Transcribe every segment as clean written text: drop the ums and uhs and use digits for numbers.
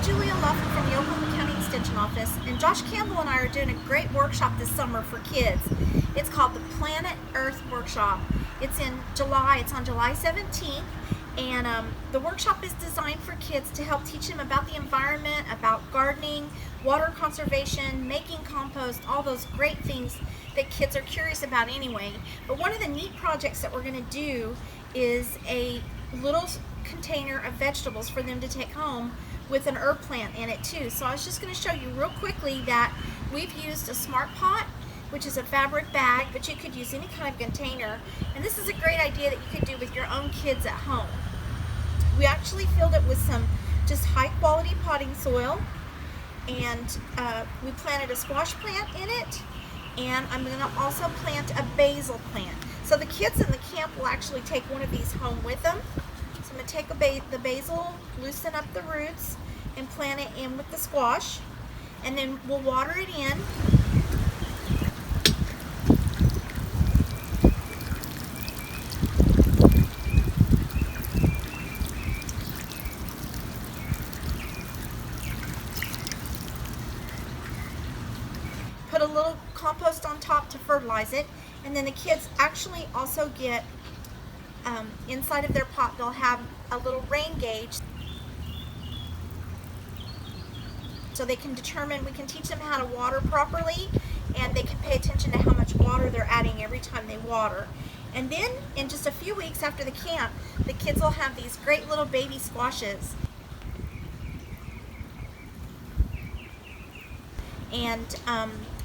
Julia Luffin from the Oklahoma County Extension Office, and Josh Campbell and I are doing a great workshop this summer for kids. It's called the Planet Earth Workshop. It's in July. It's on July 17th, and the workshop is designed for kids to help teach them about the environment, about gardening, water conservation, making compost, all those great things that kids are curious about anyway. But one of the neat projects that we're going to do is a little container of vegetables for them to take home with an herb plant in it too. So I was just going to show you real quickly that we've used a Smart Pot, which is a fabric bag, but you could use any kind of container. And this is a great idea that you could do with your own kids at home. We actually filled it with some just high quality potting soil, and we planted a squash plant in it, and I'm going to also plant a basil plant. So the kids in the camp will actually take one of these home with them. So I'm going to take the basil, loosen up the roots, and plant it in with the squash, and then we'll water it in. Put a little compost on top to fertilize it, and then the kids actually also get inside of their pot, they'll have a little rain gauge so they can determine, we can teach them how to water properly, and they can pay attention to how much water they're adding every time they water. And then in just a few weeks after the camp, the kids will have these great little baby squashes. And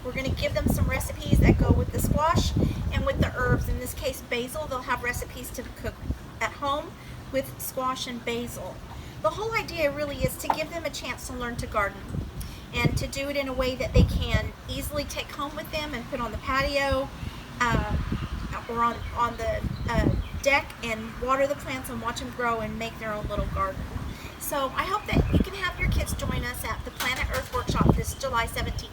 we're going to give them some recipes that go with the squash and with the herbs. In this case, basil. They'll have recipes to cook at home with squash and basil. The whole idea really is to give them a chance to learn to garden, and to do it in a way that they can easily take home with them and put on the patio or on the deck and water the plants and watch them grow and make their own little garden. So I hope that you can have your kids join us at the Planet Earth Workshop this July 17th.